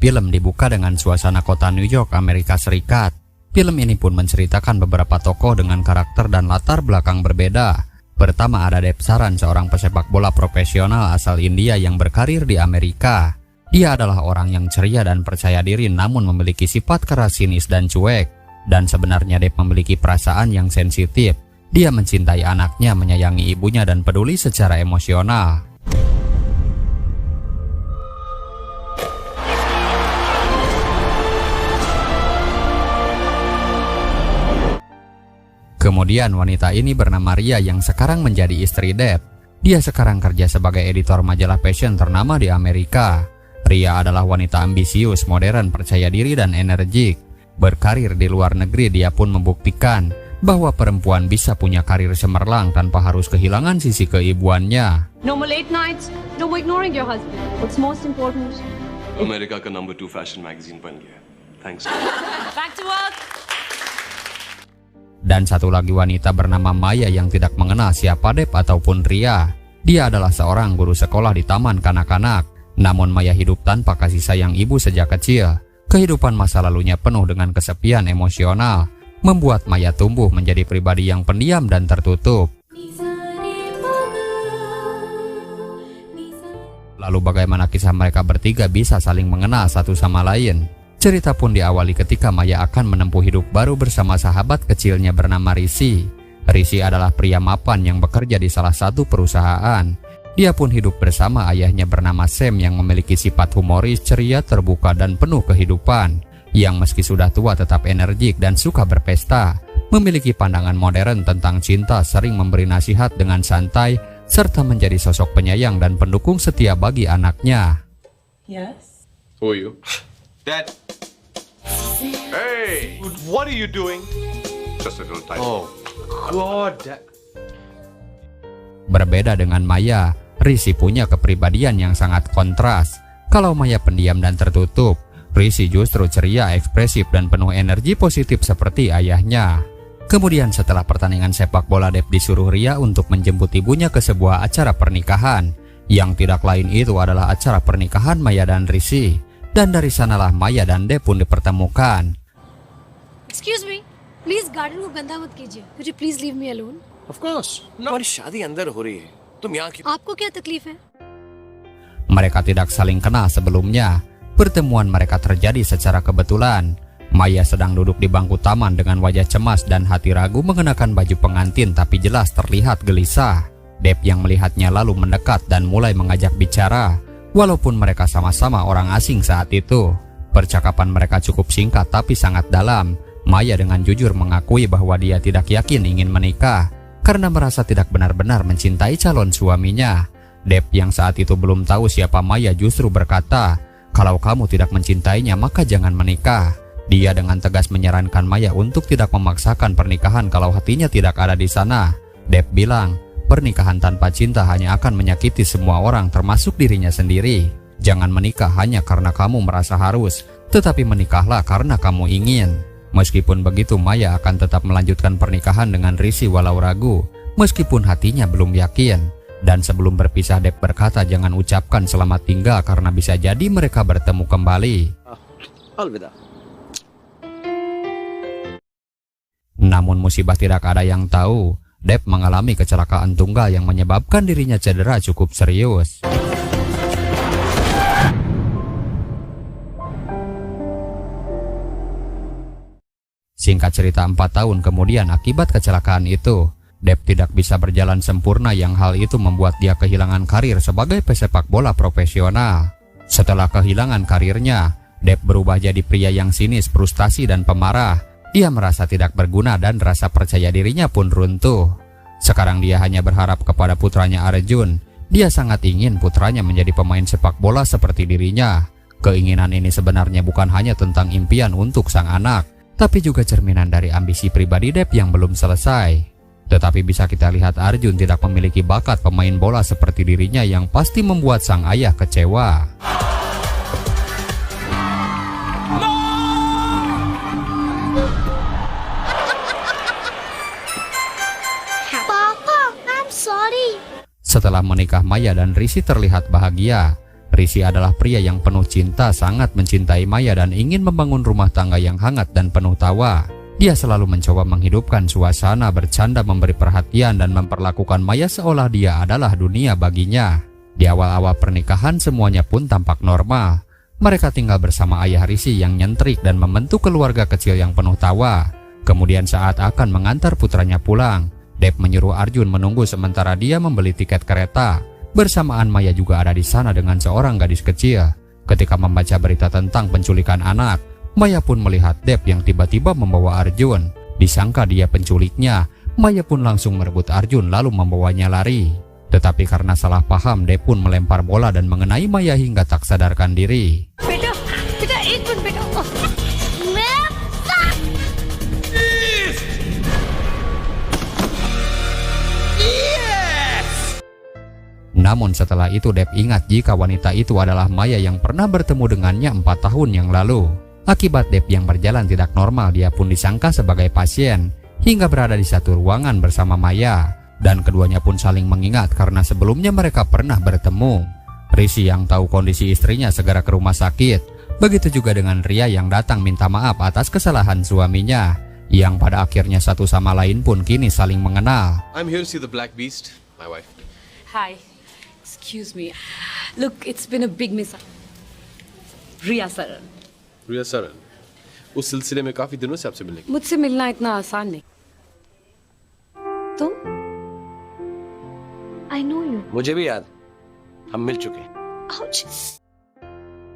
Film dibuka dengan suasana kota New York, Amerika Serikat. Film ini pun menceritakan beberapa tokoh dengan karakter dan latar belakang berbeda. Pertama ada Deb Saran, seorang pesepak bola profesional asal India yang berkarir di Amerika. Dia adalah orang yang ceria dan percaya diri namun memiliki sifat keras, sinis dan cuek. Dan sebenarnya Deb memiliki perasaan yang sensitif. Dia mencintai anaknya, menyayangi ibunya dan peduli secara emosional. Kemudian wanita ini bernama Ria yang sekarang menjadi istri Deb. Dia sekarang kerja sebagai editor majalah fashion ternama di Amerika. Ria adalah wanita ambisius, modern, percaya diri dan energik. Berkarir di luar negeri, dia pun membuktikan bahwa perempuan bisa punya karir cemerlang tanpa harus kehilangan sisi keibuannya. No more late nights, no more ignoring your husband. What's most important? America का नंबर 2 fashion magazine बन गया. Thanks. Back to work. Dan satu lagi wanita bernama Maya yang tidak mengenal siapa Deb ataupun Ria. Dia adalah seorang guru sekolah di taman kanak-kanak. Namun Maya hidup tanpa kasih sayang ibu sejak kecil. Kehidupan masa lalunya penuh dengan kesepian emosional, membuat Maya tumbuh menjadi pribadi yang pendiam dan tertutup. Lalu bagaimana kisah mereka bertiga bisa saling mengenal satu sama lain? Cerita pun diawali ketika Maya akan menempuh hidup baru bersama sahabat kecilnya bernama Rishi. Rishi adalah pria mapan yang bekerja di salah satu perusahaan. Dia pun hidup bersama ayahnya bernama Sam yang memiliki sifat humoris, ceria, terbuka dan penuh kehidupan. Yang meski sudah tua tetap energik dan suka berpesta. Memiliki pandangan modern tentang cinta, sering memberi nasihat dengan santai, serta menjadi sosok penyayang dan pendukung setia bagi anaknya. Yes? Who are you? Dad. Hey, what are you doing? Just a little time. Oh, God. Berbeda dengan Maya, Rishi punya kepribadian yang sangat kontras. Kalau Maya pendiam dan tertutup, Rishi justru ceria, ekspresif dan penuh energi positif seperti ayahnya. Kemudian setelah pertandingan sepak bola, Deb disuruh Ria untuk menjemput ibunya ke sebuah acara pernikahan. Yang tidak lain itu adalah acara pernikahan Maya dan Rishi. Dan dari sanalah Maya dan Deb pun dipertemukan. Excuse me, please garden को गंदा मत कीजिए. Could you please leave me alone? Of course. हमारी शादी अंदर हो रही है. तुम यहाँ क्यों? आपको क्या तकलीफ है? Mereka tidak saling kenal sebelumnya. Pertemuan mereka terjadi secara kebetulan. Maya sedang duduk di bangku taman dengan wajah cemas dan hati ragu mengenakan baju pengantin tapi jelas terlihat gelisah. Deb yang melihatnya lalu mendekat dan mulai mengajak bicara. Walaupun mereka sama-sama orang asing saat itu, percakapan mereka cukup singkat tapi sangat dalam. Maya dengan jujur mengakui bahwa dia tidak yakin ingin menikah karena merasa tidak benar-benar mencintai calon suaminya. Deb yang saat itu belum tahu siapa Maya justru berkata, "Kalau kamu tidak mencintainya maka jangan menikah." Dia dengan tegas menyarankan Maya untuk tidak memaksakan pernikahan kalau hatinya tidak ada di sana. Deb bilang, pernikahan tanpa cinta hanya akan menyakiti semua orang termasuk dirinya sendiri. Jangan menikah hanya karena kamu merasa harus, tetapi menikahlah karena kamu ingin. Meskipun begitu, Maya akan tetap melanjutkan pernikahan dengan Rishi walau ragu, meskipun hatinya belum yakin. Dan sebelum berpisah, Deb berkata jangan ucapkan selamat tinggal karena bisa jadi mereka bertemu kembali. अलविदा. Namun musibah tidak ada yang tahu. Deb mengalami kecelakaan tunggal yang menyebabkan dirinya cedera cukup serius. Singkat cerita, 4 tahun kemudian akibat kecelakaan itu, Deb tidak bisa berjalan sempurna yang hal itu membuat dia kehilangan karir sebagai pesepak bola profesional. Setelah kehilangan karirnya, Deb berubah jadi pria yang sinis, frustasi dan pemarah. Dia merasa tidak berguna dan rasa percaya dirinya pun runtuh. Sekarang dia hanya berharap kepada putranya Arjun. Dia sangat ingin putranya menjadi pemain sepak bola seperti dirinya. Keinginan ini sebenarnya bukan hanya tentang impian untuk sang anak, tapi juga cerminan dari ambisi pribadi Deb yang belum selesai. Tetapi bisa kita lihat Arjun tidak memiliki bakat pemain bola seperti dirinya yang pasti membuat sang ayah kecewa. Papa, I'm sorry. Setelah menikah, Maya dan Rishi terlihat bahagia. Rishi adalah pria yang penuh cinta, sangat mencintai Maya dan ingin membangun rumah tangga yang hangat dan penuh tawa. Dia selalu mencoba menghidupkan suasana, bercanda, memberi perhatian, dan memperlakukan Maya seolah dia adalah dunia baginya. Di awal-awal pernikahan semuanya pun tampak normal. Mereka tinggal bersama ayah Rishi yang nyentrik dan membentuk keluarga kecil yang penuh tawa. Kemudian saat akan mengantar putranya pulang, Dev menyuruh Arjun menunggu sementara dia membeli tiket kereta. Bersamaan Maya juga ada di sana dengan seorang gadis kecil. Ketika membaca berita tentang penculikan anak, Maya pun melihat Dev yang tiba-tiba membawa Arjun. Disangka dia penculiknya, Maya pun langsung merebut Arjun lalu membawanya lari. Tetapi karena salah paham, Dev pun melempar bola dan mengenai Maya hingga tak sadarkan diri. बेटा बेटा एक मिनट बेटा Namun setelah itu Dev ingat jika wanita itu adalah Maya yang pernah bertemu dengannya 4 tahun yang lalu. Akibat Dev yang berjalan tidak normal, dia pun disangka sebagai pasien hingga berada di satu ruangan bersama Maya. Dan keduanya pun saling mengingat karena sebelumnya mereka pernah bertemu. Rishi yang tahu kondisi istrinya segera ke rumah sakit. Begitu juga dengan Ria yang datang minta maaf atas kesalahan suaminya, yang pada akhirnya satu sama lain pun kini saling mengenal. I'm here to see the Black Beast, my wife. Hi. Excuse me. Look, it's been a big miss. Riya Saran. रिया सरन, उस सिलसिले में काफी दिनों से आपसे मिलने की। मुझसे मिलना इतना आसान नहीं. तुम? I know you. मुझे भी याद, हम मिल चुके हैं। Ouch.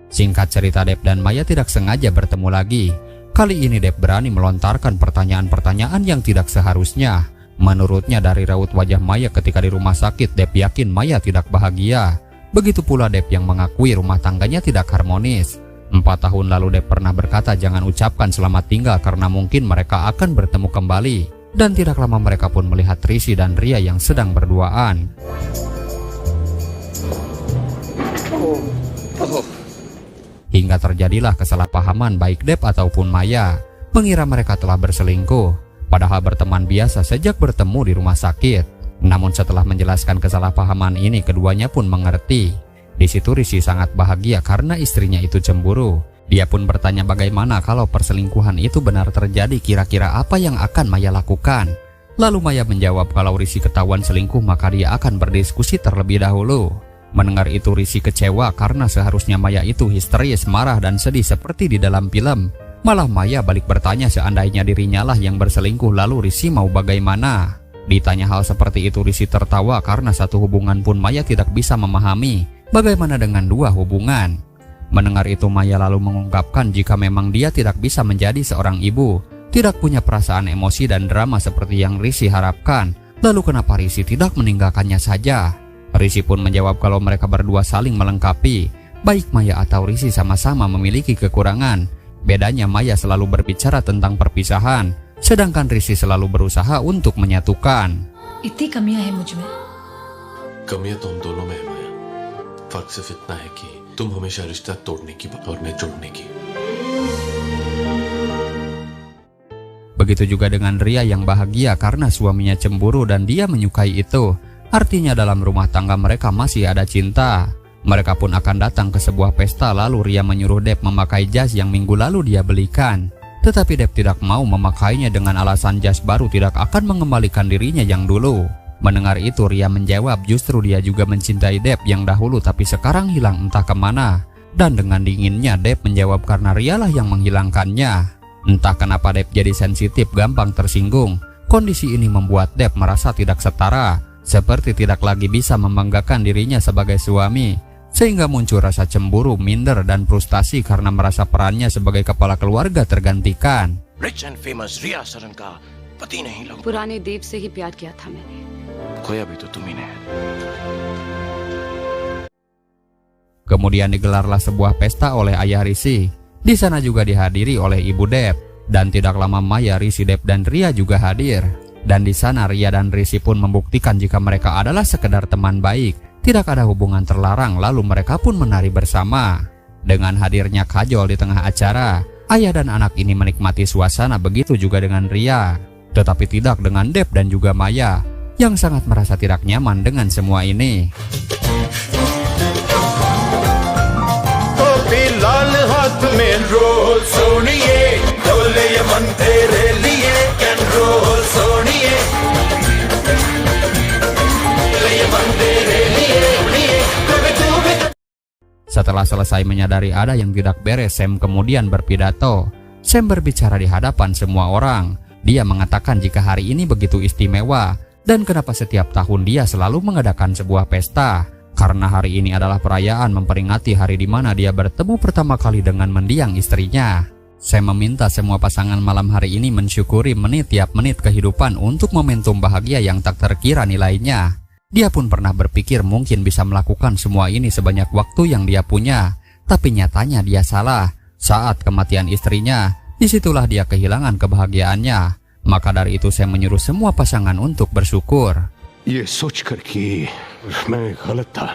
Singkat cerita, Dev dan Maya tidak sengaja bertemu lagi. Kali ini Dev berani melontarkan pertanyaan-pertanyaan yang tidak seharusnya. Menurutnya dari raut wajah Maya ketika di rumah sakit, Dev yakin Maya tidak bahagia. Begitu pula Dev yang mengakui rumah tangganya tidak harmonis. 4 tahun lalu Dev pernah berkata jangan ucapkan selamat tinggal karena mungkin mereka akan bertemu kembali. Dan tidak lama mereka pun melihat Rishi dan Ria yang sedang berduaan. Hingga terjadilah kesalahpahaman baik Dev ataupun Maya, mengira mereka telah berselingkuh. Padahal berteman biasa sejak bertemu di rumah sakit. Namun setelah menjelaskan kesalahpahaman ini, keduanya pun mengerti. Di situ Rishi sangat bahagia karena istrinya itu cemburu. Dia pun bertanya bagaimana kalau perselingkuhan itu benar terjadi, kira-kira apa yang akan Maya lakukan. Lalu Maya menjawab kalau Rishi ketahuan selingkuh maka dia akan berdiskusi terlebih dahulu. Mendengar itu Rishi kecewa karena seharusnya Maya itu histeris, marah dan sedih seperti di dalam film. Malah Maya balik bertanya seandainya dirinya lah yang berselingkuh, lalu Rishi mau bagaimana? Ditanya hal seperti itu Rishi tertawa karena satu hubungan pun Maya tidak bisa memahami. Bagaimana dengan 2 hubungan? Mendengar itu Maya lalu mengungkapkan jika memang dia tidak bisa menjadi seorang ibu, tidak punya perasaan emosi dan drama seperti yang Rishi harapkan. Lalu kenapa Rishi tidak meninggalkannya saja? Rishi pun menjawab kalau mereka berdua saling melengkapi. Baik Maya atau Rishi sama-sama memiliki kekurangan. Bedanya Maya selalu berbicara tentang perpisahan, sedangkan Rishi selalu berusaha untuk menyatukan. इतनी कमियां हैं मुझ में. कमियां तो हम दोनों में है माया। फर्क सिर्फ इतना है कि तुम हमेशा रिश्ता तोड़ने की और मैं जोड़ने की। Begitu juga dengan Ria yang bahagia karena suaminya cemburu dan dia menyukai itu. Artinya dalam rumah tangga mereka masih ada cinta. Mereka pun akan datang ke sebuah pesta, lalu Ria menyuruh Dev memakai jas yang minggu lalu dia belikan. Tetapi Dev tidak mau memakainya dengan alasan jas baru tidak akan mengembalikan dirinya yang dulu. Mendengar itu Ria menjawab justru dia juga mencintai Dev yang dahulu tapi sekarang hilang entah kemana. Dan dengan dinginnya Dev menjawab karena Ria lah yang menghilangkannya. Entah kenapa Dev jadi sensitif, gampang tersinggung. Kondisi ini membuat Dev merasa tidak setara, seperti tidak lagi bisa membanggakan dirinya sebagai suami. Sehingga muncul rasa cemburu, minder, dan frustasi karena merasa perannya sebagai kepala keluarga tergantikan. Rich and famous Riya Saran का पति नहीं लगूं। पुराने देव से ही प्यार किया था मैंने. खोया भी तो तुम ही ने है। Kemudian digelarlah sebuah pesta oleh ayah Rishi. Di sana juga dihadiri oleh ibu Dev. Dan tidak lama Maya, Rishi, Dev, dan Ria juga hadir. Dan di sana Ria dan Rishi pun membuktikan jika mereka adalah sekedar teman baik. Tidak ada hubungan terlarang, lalu mereka pun menari bersama. Dengan hadirnya Kajol di tengah acara, ayah dan anak ini menikmati suasana, begitu juga dengan Ria. Tetapi tidak dengan Dev dan juga Maya, yang sangat merasa tidak nyaman dengan semua ini. मेन रोल सोनिए डोले ये मन तेरे लिए can role सोनिए ये मन तेरे लिए कभी तू भी Setelah selesai menyadari ada yang tidak beres, Sam kemudian berpidato. Sam berbicara di hadapan semua orang. Dia mengatakan jika hari ini begitu istimewa dan kenapa setiap tahun dia selalu mengadakan sebuah pesta. Karena hari ini adalah perayaan memperingati hari di mana dia bertemu pertama kali dengan mendiang istrinya. Sam meminta semua pasangan malam hari ini mensyukuri menit tiap menit kehidupan untuk momentum bahagia yang tak terkira nilainya. Dia pun pernah berpikir mungkin bisa melakukan semua ini sebanyak waktu yang dia punya. Tapi nyatanya dia salah. Saat kematian istrinya, disitulah dia kehilangan kebahagiaannya. Maka dari itu saya menyuruh semua pasangan untuk bersyukur. ये सोचकर कि मैं गलत था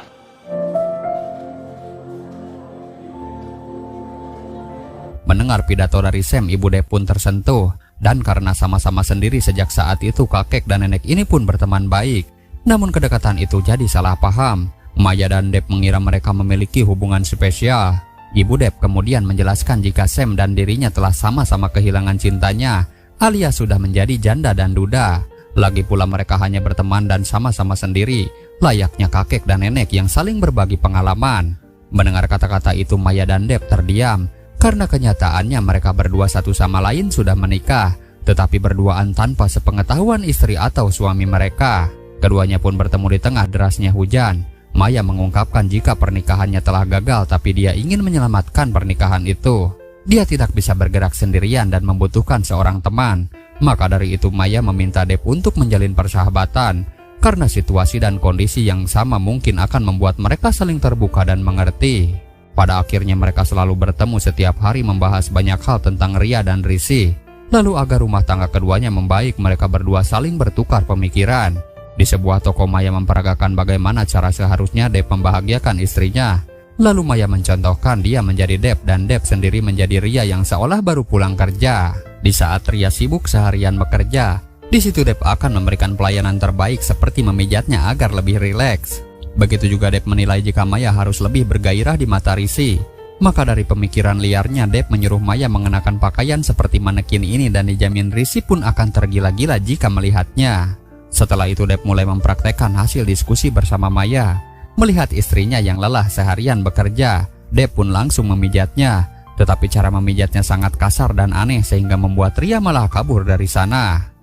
Mendengar pidato dari Sam, Ibu Deb pun tersentuh. Dan karena sama-sama sendiri sejak saat itu, kakek dan nenek ini pun berteman baik. Namun kedekatan itu jadi salah paham. Maya dan Deb mengira mereka memiliki hubungan spesial. Ibu Deb kemudian menjelaskan jika Sam dan dirinya telah sama-sama kehilangan cintanya, alias sudah menjadi janda dan duda. Lagi pula mereka hanya berteman dan sama-sama sendiri, layaknya kakek dan nenek yang saling berbagi pengalaman. Mendengar kata-kata itu, Maya dan Deb terdiam, karena kenyataannya mereka berdua satu sama lain sudah menikah, tetapi berduaan tanpa sepengetahuan istri atau suami mereka. Keduanya pun bertemu di tengah derasnya hujan. Maya mengungkapkan jika pernikahannya telah gagal, tapi dia ingin menyelamatkan pernikahan itu. Dia tidak bisa bergerak sendirian dan membutuhkan seorang teman. Maka dari itu Maya meminta Deb untuk menjalin persahabatan, karena situasi dan kondisi yang sama mungkin akan membuat mereka saling terbuka dan mengerti. Pada akhirnya mereka selalu bertemu setiap hari membahas banyak hal tentang Ria dan Risi. Lalu agar rumah tangga keduanya membaik, mereka berdua saling bertukar pemikiran. Di sebuah toko Maya memperagakan bagaimana cara seharusnya Deb membahagiakan istrinya. Lalu Maya mencontohkan dia menjadi Deb dan Deb sendiri menjadi Ria yang seolah baru pulang kerja. Di saat Ria sibuk seharian bekerja, di situ Deb akan memberikan pelayanan terbaik seperti memijatnya agar lebih rileks. Begitu juga Deb menilai jika Maya harus lebih bergairah di mata Risi. Maka dari pemikiran liarnya, Deb menyuruh Maya mengenakan pakaian seperti manekin ini dan dijamin Risi pun akan tergila-gila jika melihatnya. Setelah itu Deb mulai mempraktekkan hasil diskusi bersama Maya. Melihat istrinya yang lelah seharian bekerja, Deb pun langsung memijatnya. Tetapi cara memijatnya sangat kasar dan aneh sehingga membuat Ria malah kabur dari sana.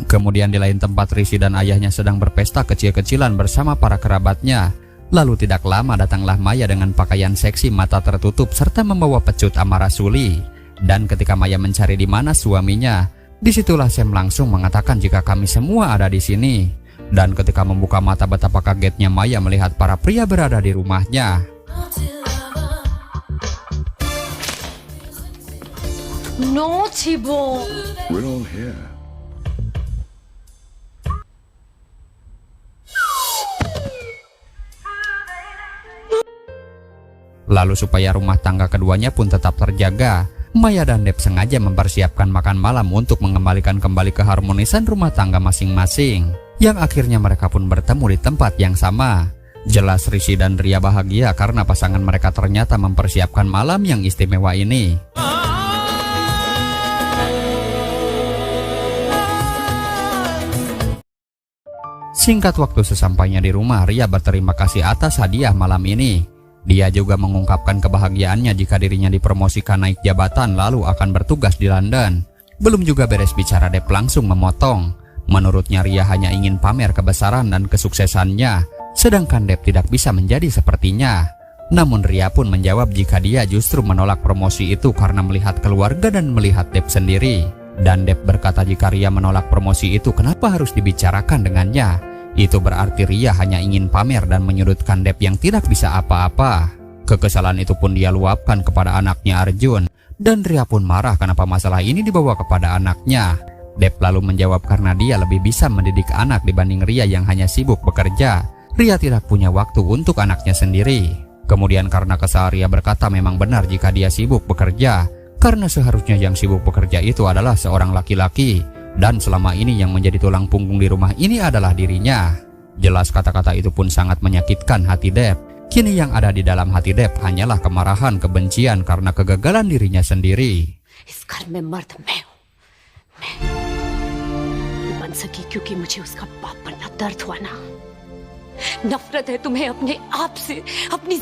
Kemudian di lain tempat, Risi dan ayahnya sedang berpesta kecil-kecilan bersama para kerabatnya. Lalu tidak lama datanglah Maya dengan pakaian seksi, mata tertutup, serta membawa pecut Amarasuli. Dan ketika Maya mencari di mana suaminya, disitulah Sam langsung mengatakan jika kami semua ada di sini. Dan ketika membuka mata, betapa kagetnya Maya melihat para pria berada di rumahnya. No, Chibo. We're all here. Lalu supaya rumah tangga keduanya pun tetap terjaga, Maya dan Deb sengaja mempersiapkan makan malam untuk mengembalikan kembali keharmonisan rumah tangga masing-masing. Yang akhirnya mereka pun bertemu di tempat yang sama. Jelas Risi dan Ria bahagia karena pasangan mereka ternyata mempersiapkan malam yang istimewa ini. Singkat waktu sesampainya di rumah, Ria berterima kasih atas hadiah malam ini. Dia juga mengungkapkan kebahagiaannya jika dirinya dipromosikan naik jabatan lalu akan bertugas di London. Belum juga beres bicara, Deb langsung memotong. Menurutnya Ria hanya ingin pamer kebesaran dan kesuksesannya, sedangkan Deb tidak bisa menjadi sepertinya. Namun Ria pun menjawab jika dia justru menolak promosi itu karena melihat keluarga dan melihat Deb sendiri. Dan Deb berkata jika Ria menolak promosi itu, kenapa harus dibicarakan dengannya? Itu berarti Ria hanya ingin pamer dan menyudutkan Deb yang tidak bisa apa-apa. Kekesalan itu pun dia luapkan kepada anaknya Arjun. Dan Ria pun marah kenapa masalah ini dibawa kepada anaknya. Deb lalu menjawab karena dia lebih bisa mendidik anak dibanding Ria yang hanya sibuk bekerja. Ria tidak punya waktu untuk anaknya sendiri. Kemudian karena kesal, Ria berkata memang benar jika dia sibuk bekerja, karena seharusnya yang sibuk bekerja itu adalah seorang laki-laki. Dan selama ini yang menjadi tulang punggung di rumah ini adalah dirinya. Jelas kata-kata itu pun sangat menyakitkan hati Deb. Kini yang ada di dalam hati Deb hanyalah kemarahan, kebencian karena kegagalan dirinya sendiri. इस घर में मर्द मैं हूँ। मैं बन सकी क्योंकि मुझे उसका बाप बनना दर्द हुआ ना। नफरत है तुम्हें अपने आप से, अपनी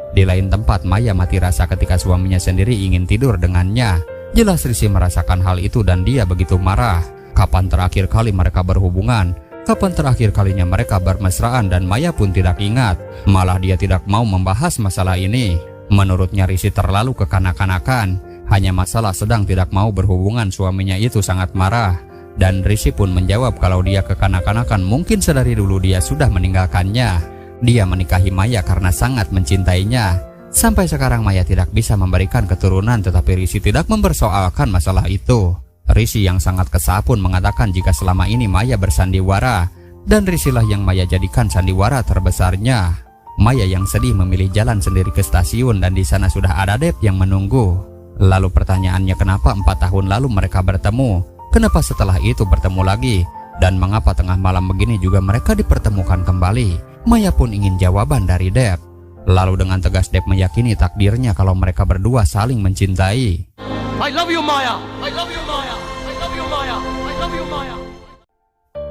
Di lain tempat, Maya mati rasa ketika suaminya sendiri ingin tidur dengannya. Jelas Rishi merasakan hal itu dan dia begitu marah. Kapan terakhir kali mereka berhubungan? Kapan terakhir kalinya mereka bermesraan? Dan Maya pun tidak ingat. Malah dia tidak mau membahas masalah ini. Menurutnya Rishi terlalu kekanak-kanakan. Hanya masalah sedang tidak mau berhubungan, suaminya itu sangat marah. Dan Rishi pun menjawab kalau dia kekanak-kanakan mungkin sedari dulu dia sudah meninggalkannya. Dia menikahi Maya karena sangat mencintainya. Sampai sekarang Maya tidak bisa memberikan keturunan, tetapi Rishi tidak mempersoalkan masalah itu. Rishi yang sangat kesal pun mengatakan jika selama ini Maya bersandiwara, dan Rishi lah yang Maya jadikan sandiwara terbesarnya. Maya yang sedih memilih jalan sendiri ke stasiun dan di sana sudah ada Deb yang menunggu. Lalu pertanyaannya, kenapa 4 tahun lalu mereka bertemu? Kenapa setelah itu bertemu lagi? Dan mengapa tengah malam begini juga mereka dipertemukan kembali? Maya pun ingin jawaban dari Deb. Lalu dengan tegas Deb meyakini takdirnya kalau mereka berdua saling mencintai. I love you, Maya. I love you, Maya. I love you, Maya. I love you, Maya.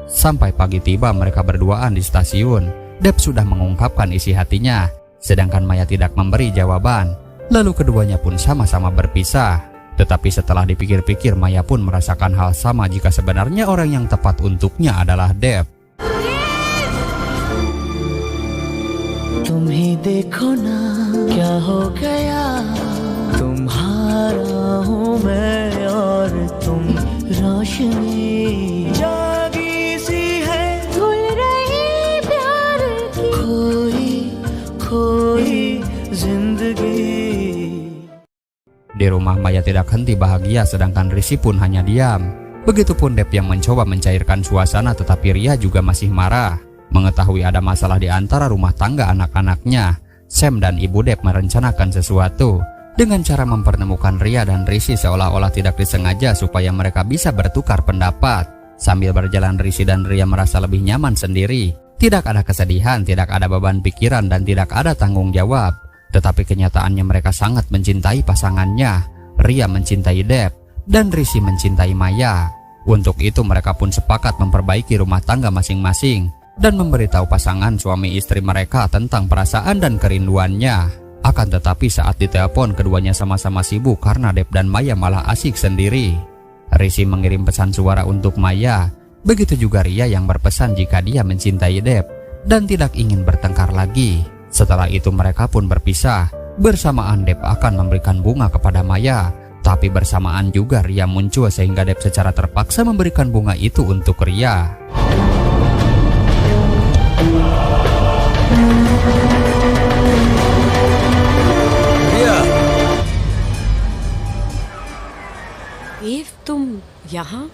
Sampai pagi tiba mereka berduaan di stasiun. Deb sudah mengungkapkan isi hatinya, sedangkan Maya tidak memberi jawaban. Lalu keduanya pun sama-sama berpisah. Tetapi setelah dipikir-pikir, Maya pun merasakan hal sama jika sebenarnya orang yang tepat untuknya adalah Deb. तुम्ही देखो ना क्या हो गया तुम्हारा हूँ मैं और तुम रोशनी जागी सी है भूल रही प्यार की खोई जिंदगी. Di rumah Maya tidak henti bahagia sedangkan Rishi pun hanya diam. Begitupun Deb yang mencoba mencairkan suasana tetapi Ria juga masih marah. Mengetahui ada masalah di antara rumah tangga anak-anaknya, Sam dan ibu Deb merencanakan sesuatu dengan cara mempertemukan Ria dan Rishi seolah-olah tidak disengaja supaya mereka bisa bertukar pendapat. Sambil berjalan Rishi dan Ria merasa lebih nyaman sendiri. Tidak ada kesedihan, tidak ada beban pikiran dan tidak ada tanggung jawab. Tetapi kenyataannya mereka sangat mencintai pasangannya. Ria mencintai Deb dan Rishi mencintai Maya. Untuk itu mereka pun sepakat memperbaiki rumah tangga masing-masing dan memberitahu pasangan suami istri mereka tentang perasaan dan kerinduannya. Akan tetapi saat ditelepon keduanya sama-sama sibuk karena Deb dan Maya malah asik sendiri. Rishi mengirim pesan suara untuk Maya. Begitu juga Ria yang berpesan jika dia mencintai Deb dan tidak ingin bertengkar lagi. Setelah itu mereka pun berpisah. Bersamaan Deb akan memberikan bunga kepada Maya. Tapi bersamaan juga Ria muncul sehingga Deb secara terpaksa memberikan bunga itu untuk Ria. If तुम यहाँ?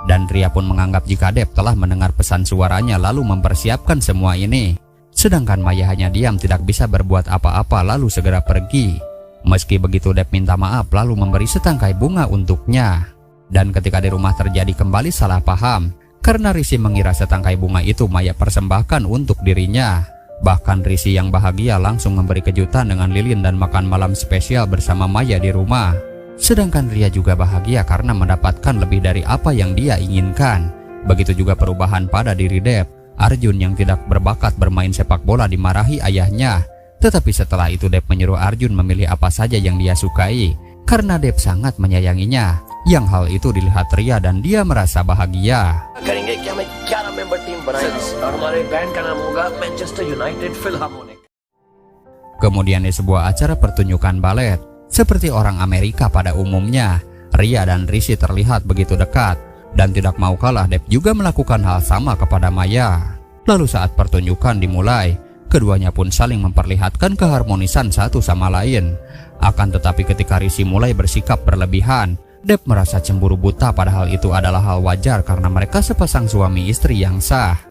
Dan Ria pun menganggap jika Deb telah mendengar pesan suaranya lalu mempersiapkan semua ini. Sedangkan Maya hanya diam tidak bisa berbuat apa-apa lalu segera pergi. Meski begitu Deb minta maaf lalu memberi setangkai bunga untuknya. Dan ketika di rumah terjadi kembali salah paham. Karena Rishi mengira setangkai bunga itu Maya persembahkan untuk dirinya. Bahkan Rishi yang bahagia langsung memberi kejutan dengan lilin dan makan malam spesial bersama Maya di rumah. Sedangkan Ria juga bahagia karena mendapatkan lebih dari apa yang dia inginkan. Begitu juga perubahan pada diri Deb. Arjun yang tidak berbakat bermain sepak bola dimarahi ayahnya. Tetapi setelah itu Deb menyuruh Arjun memilih apa saja yang dia sukai. Karena Deb sangat menyayanginya. Yang hal itu dilihat Ria dan dia merasa bahagia. करेंगे कि हमें 11 member team बनाएंगे और हमारे बैंड का नाम होगा Manchester United Philharmonic. Kemudian di sebuah acara pertunjukan balet, seperti orang Amerika pada umumnya, Ria dan Rishi terlihat begitu dekat. Dan tidak mau kalah Deb juga melakukan hal sama kepada Maya. Lalu saat pertunjukan dimulai, keduanya pun saling memperlihatkan keharmonisan satu sama lain. Akan tetapi ketika Rishi mulai bersikap berlebihan, Deb merasa cemburu buta padahal itu adalah hal wajar karena mereka sepasang suami istri yang sah.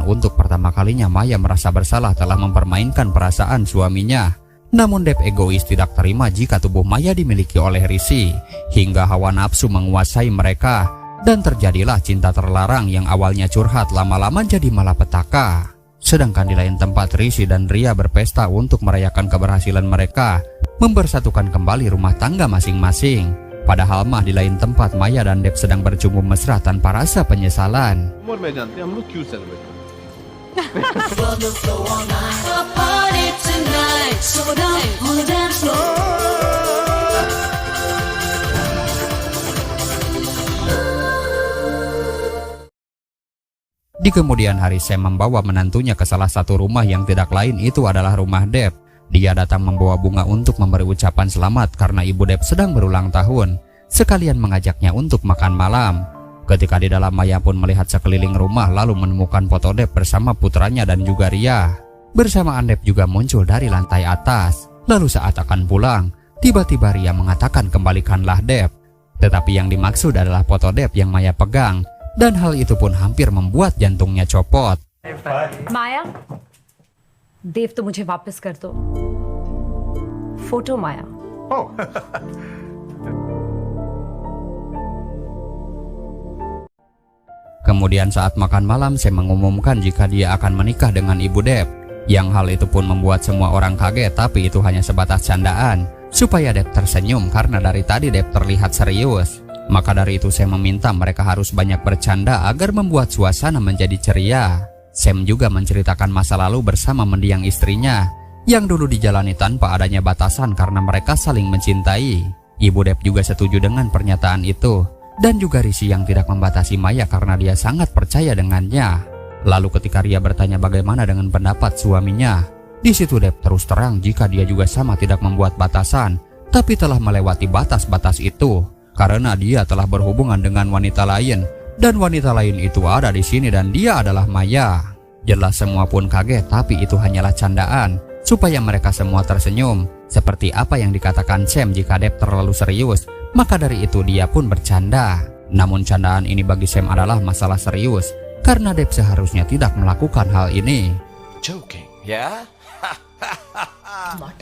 pernikahan untuk pertama kalinya Maya merasa bersalah telah mempermainkan perasaan suaminya. Namun Dev egois tidak terima jika tubuh Maya dimiliki oleh Rishi, hingga hawa nafsu menguasai mereka, dan terjadilah cinta terlarang yang awalnya curhat lama-lama jadi malapetaka. Sedangkan di lain tempat Rishi dan Ria berpesta untuk merayakan keberhasilan mereka mempersatukan kembali rumah tangga masing-masing. Padahal mah di lain tempat Maya dan Dev sedang bercumbu mesra tanpa rasa penyesalan. उम्र में जानते हैं हम लोग क्यों सेलिब्रेट करते हैं। Di kemudian hari Sam membawa menantunya ke salah satu rumah yang tidak lain itu adalah rumah Dev. Dia datang membawa bunga untuk memberi ucapan selamat karena ibu Dev sedang berulang tahun, sekalian mengajaknya untuk makan malam. Ketika di dalam, Maya pun melihat sekeliling rumah lalu menemukan foto Dev bersama putranya dan juga Ria. Bersamaan Dev juga muncul dari lantai atas. Lalu saat akan pulang, tiba-tiba Ria mengatakan kembalikanlah Dev. Tetapi yang dimaksud adalah foto Dev yang Maya pegang, dan hal itu pun hampir membuat jantungnya copot. माया, देव तो मुझे वापस कर दो। फोटो माया। Oh, Kemudian saat makan malam, Sam mengumumkan jika dia akan menikah dengan ibu Dev. Yang hal itu pun membuat semua orang kaget, tapi itu hanya sebatas candaan, supaya Dev tersenyum karena dari tadi Dev terlihat serius. Maka dari itu Sam meminta mereka harus banyak bercanda agar membuat suasana menjadi ceria. Sam juga menceritakan masa lalu bersama mendiang istrinya, yang dulu dijalani tanpa adanya batasan karena mereka saling mencintai. Ibu Dev juga setuju dengan pernyataan itu. Dan juga Rishi yang tidak membatasi Maya karena dia sangat percaya dengannya. Lalu ketika Ria bertanya bagaimana dengan pendapat suaminya, di situ Dev terus terang jika dia juga sama tidak membuat batasan, tapi telah melewati batas-batas itu karena dia telah berhubungan dengan wanita lain, dan wanita lain itu ada di sini dan dia adalah Maya. Jelas semua pun kaget, tapi itu hanyalah candaan supaya mereka semua tersenyum. Seperti apa yang dikatakan Sam, jika Dev terlalu serius, maka dari itu dia pun bercanda. Namun candaan ini bagi Sam adalah masalah serius, karena Dev seharusnya tidak melakukan hal ini. Joking, yeah?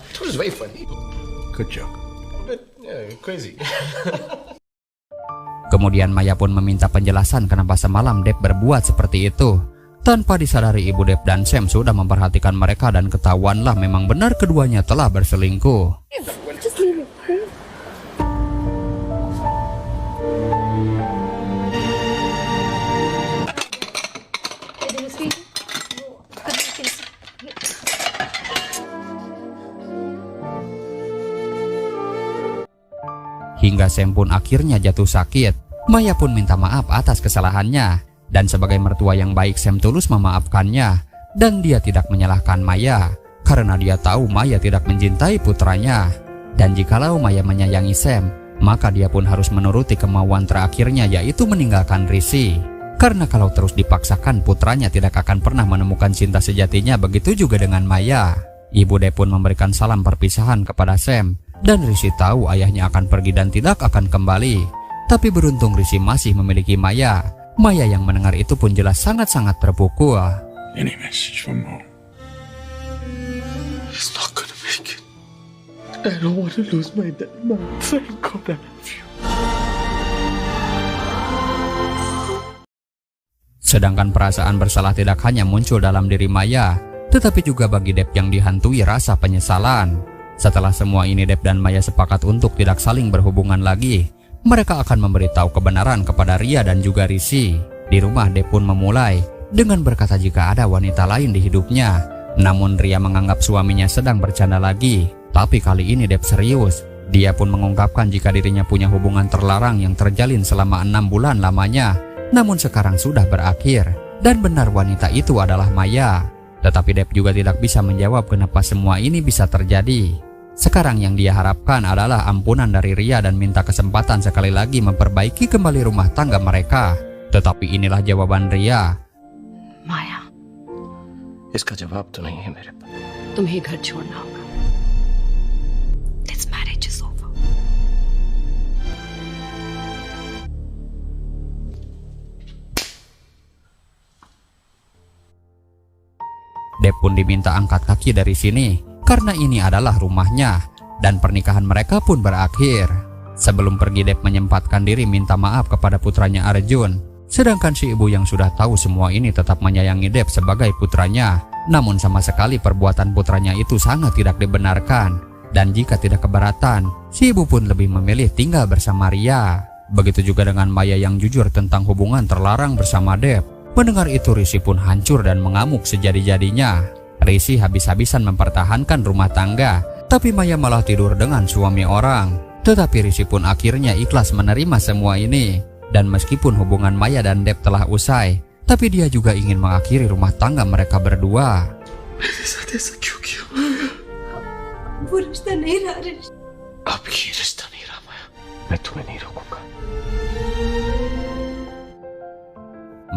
It was very funny. good joke. But, yeah, crazy. Kemudian Maya pun meminta penjelasan kenapa semalam Dev berbuat seperti itu. Tanpa disadari ibu Dev dan Sam sudah memperhatikan mereka dan ketahuanlah memang benar keduanya telah berselingkuh. Hingga Sam pun akhirnya jatuh sakit. Maya pun minta maaf atas kesalahannya. Dan sebagai mertua yang baik, Sam tulus memaafkannya. Dan dia tidak menyalahkan Maya, karena dia tahu Maya tidak mencintai putranya. Dan jikalau Maya menyayangi Sam, maka dia pun harus menuruti kemauan terakhirnya, yaitu meninggalkan Rishi. Karena kalau terus dipaksakan, putranya tidak akan pernah menemukan cinta sejatinya. Begitu juga dengan Maya. Ibu Dev pun memberikan salam perpisahan kepada Sam. Dan Rishi tahu ayahnya akan pergi dan tidak akan kembali. Tapi beruntung Rishi masih memiliki Maya. Maya yang mendengar itu pun jelas sangat-sangat terpukul. Any message from Mom? He's not gonna make it. I don't want to lose my dad, Mom. Thank God I love you. Sedangkan perasaan bersalah tidak hanya muncul dalam diri Maya, tetapi juga bagi Dev yang dihantui rasa penyesalan. Setelah semua ini, Dev dan Maya sepakat untuk tidak saling berhubungan lagi. Mereka akan memberitahu kebenaran kepada Ria dan juga Rishi. Di rumah, Dev pun memulai dengan berkata jika ada wanita lain di hidupnya. Namun Ria menganggap suaminya sedang bercanda lagi. Tapi kali ini Dev serius. Dia pun mengungkapkan jika dirinya punya hubungan terlarang yang terjalin selama 6 bulan lamanya. Namun sekarang sudah berakhir. Dan benar wanita itu adalah Maya. Tetapi Dev juga tidak bisa menjawab kenapa semua ini bisa terjadi. Sekarang yang dia harapkan adalah ampunan dari Ria dan minta kesempatan sekali lagi memperbaiki kembali rumah tangga mereka. Tetapi inilah jawaban Ria. माया, इसका जवाब तो नहीं है मेरे पास। तुम्हें घर छोड़ना होगा। This marriage is over. pun diminta angkat kaki dari sini karena ini adalah rumahnya, dan pernikahan mereka pun berakhir. Sebelum pergi, Dev menyempatkan diri minta maaf kepada putranya Arjun. Sedangkan si ibu yang sudah tahu semua ini tetap menyayangi Dev sebagai putranya. Namun sama sekali perbuatan putranya itu sangat tidak dibenarkan. Dan jika tidak keberatan, si ibu pun lebih memilih tinggal bersama Ria. Begitu juga dengan Maya yang jujur tentang hubungan terlarang bersama Dev. Mendengar itu, Rishi pun hancur dan mengamuk sejadi-jadinya. Rishi habis-habisan mempertahankan rumah tangga, tapi Maya malah tidur dengan suami orang. Tetapi Rishi pun akhirnya ikhlas menerima semua ini. Dan meskipun hubungan Maya dan Dev telah usai, tapi dia juga ingin mengakhiri rumah tangga mereka berdua. वो रिश्ता नहीं रहा रिश्ता अब ये रिश्ता नहीं रहा माया, मैं तुम्हें नहीं रोकूंगा।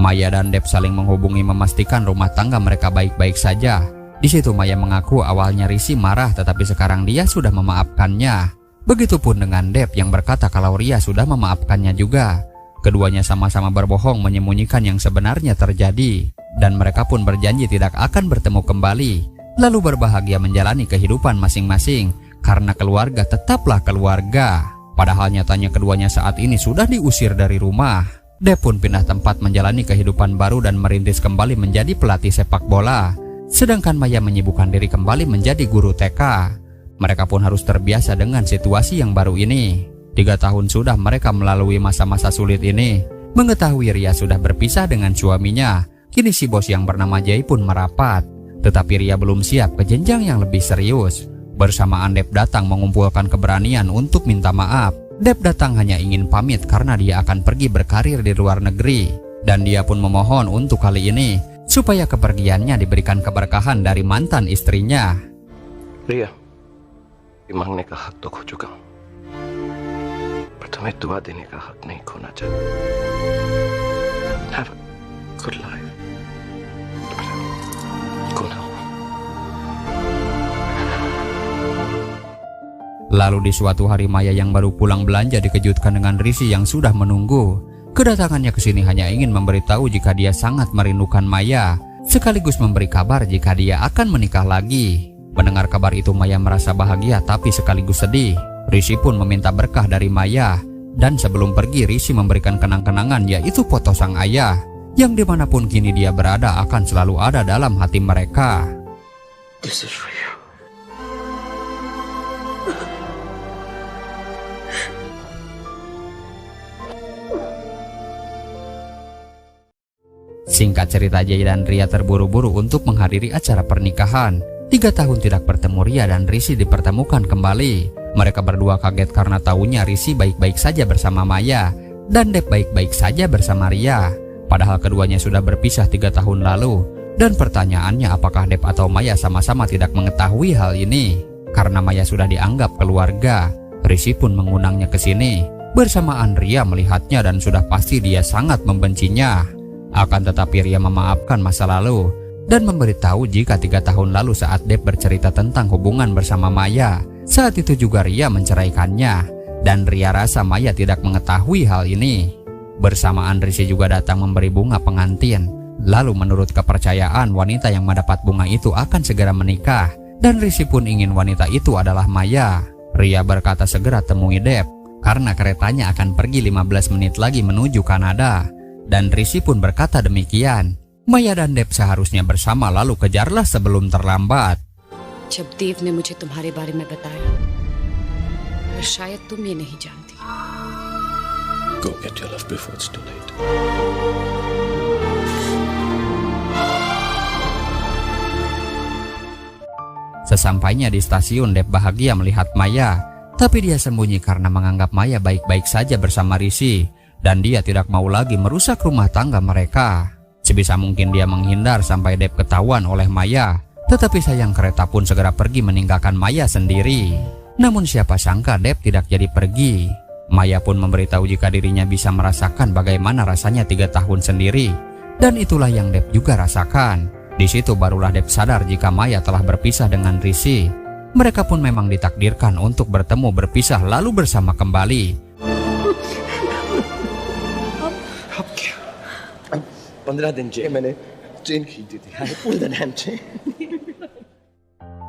Maya dan Dev saling menghubungi memastikan rumah tangga mereka baik-baik saja. Di situ Maya mengaku awalnya Rishi marah, tetapi sekarang dia sudah memaafkannya. Begitupun dengan Dev yang berkata kalau Ria sudah memaafkannya juga. Keduanya sama-sama berbohong menyembunyikan yang sebenarnya terjadi, dan mereka pun berjanji tidak akan bertemu kembali, lalu berbahagia menjalani kehidupan masing-masing karena keluarga tetaplah keluarga. Padahal nyatanya keduanya saat ini sudah diusir dari rumah. Dev pun pindah tempat menjalani kehidupan baru dan merintis kembali menjadi pelatih sepak bola. Sedangkan Maya menyibukkan diri kembali menjadi guru TK. Mereka pun harus terbiasa dengan situasi yang baru ini. 3 tahun sudah mereka melalui masa-masa sulit ini. Mengetahui Ria sudah berpisah dengan suaminya, kini si bos yang bernama Jay pun merapat. Tetapi Ria belum siap ke jenjang yang lebih serius. Bersamaan Dev datang mengumpulkan keberanian untuk minta maaf. Dev datang hanya ingin pamit karena dia akan pergi berkarir di luar negeri. Dan dia pun memohon untuk kali ini supaya kepergiannya diberikan keberkahan dari mantan istrinya. Ria, मांगने का हक तो खो चुका हूं, पर तुम्हें दुआ देने का हक नहीं खोना चाहिए। Have a good life. Go now. Lalu di suatu hari Maya yang baru pulang belanja dikejutkan dengan Rishi yang sudah menunggu. Kedatangannya ke sini hanya ingin memberitahu jika dia sangat merindukan Maya, sekaligus memberi kabar jika dia akan menikah lagi. Mendengar kabar itu Maya merasa bahagia tapi sekaligus sedih. Rishi pun meminta berkah dari Maya, dan sebelum pergi Rishi memberikan kenang-kenangan, yaitu foto sang ayah, yang dimanapun kini dia berada akan selalu ada dalam hati mereka. This is real. Singkat cerita, Jay dan Ria terburu-buru untuk menghadiri acara pernikahan. 3 tahun tidak bertemu, Ria dan Rishi dipertemukan kembali. Mereka berdua kaget karena tahunya Rishi baik-baik saja bersama Maya, dan Dev baik-baik saja bersama Ria. Padahal keduanya sudah berpisah 3 tahun lalu. Dan pertanyaannya, apakah Dev atau Maya sama-sama tidak mengetahui hal ini? Karena Maya sudah dianggap keluarga, Rishi pun mengundangnya ke sini. Bersamaan Ria melihatnya dan sudah pasti dia sangat membencinya. Akan tetapi Ria memaafkan masa lalu dan memberitahu jika 3 tahun lalu saat Dev bercerita tentang hubungan bersama Maya, saat itu juga Ria menceraikannya, dan Ria rasa Maya tidak mengetahui hal ini. Bersamaan Rishi juga datang memberi bunga pengantin. Lalu menurut kepercayaan wanita yang mendapat bunga itu akan segera menikah, dan Rishi pun ingin wanita itu adalah Maya. Ria berkata segera temui Dev karena keretanya akan pergi 15 menit lagi menuju Kanada. Dan Rishi pun berkata demikian. Maya dan Dev seharusnya bersama, lalu kejarlah sebelum terlambat. जब देव ने मुझे तुम्हारे बारे में बताया, पर शायद तुम ये नहीं जानती। Go get your love before it's too late. Sesampainya di stasiun, Dev bahagia melihat Maya, tapi dia sembunyi karena menganggap Maya baik-baik saja bersama Rishi, dan dia tidak mau lagi merusak rumah tangga mereka. Sebisa mungkin dia menghindar sampai Dev ketahuan oleh Maya, tetapi sayang kereta pun segera pergi meninggalkan Maya sendiri. Namun siapa sangka Dev tidak jadi pergi. Maya pun memberitahu jika dirinya bisa merasakan bagaimana rasanya 3 tahun sendiri, dan itulah yang Dev juga rasakan. Di situ barulah Dev sadar jika Maya telah berpisah dengan Rishi. Mereka pun memang ditakdirkan untuk bertemu, berpisah, lalu bersama kembali. 15 दिन जे मैंने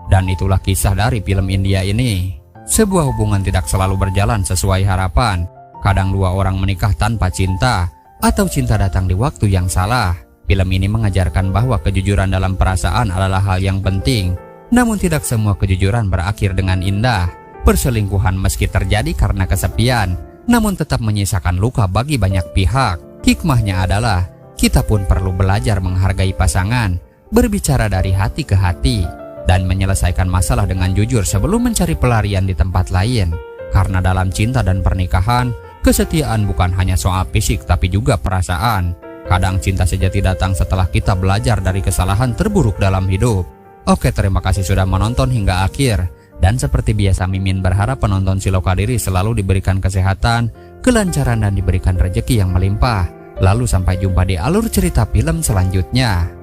Dan itulah kisah dari film India ini. Sebuah hubungan tidak selalu berjalan sesuai harapan. Kadang dua orang menikah tanpa cinta, atau cinta datang di waktu yang salah. Film ini mengajarkan bahwa kejujuran dalam perasaan adalah hal yang penting. Namun tidak semua kejujuran berakhir dengan indah. Perselingkuhan meski terjadi karena kesepian, namun tetap menyisakan luka bagi banyak pihak. Hikmahnya adalah, kita pun perlu belajar menghargai pasangan, berbicara dari hati ke hati, dan menyelesaikan masalah dengan jujur sebelum mencari pelarian di tempat lain. Karena dalam cinta dan pernikahan, kesetiaan bukan hanya soal fisik tapi juga perasaan. Kadang cinta sejati datang setelah kita belajar dari kesalahan terburuk dalam hidup. Oke, terima kasih sudah menonton hingga akhir. Dan seperti biasa, Mimin berharap penonton Silokadiri selalu diberikan kesehatan, kelancaran dan diberikan rezeki yang melimpah. Lalu sampai jumpa di alur cerita film selanjutnya.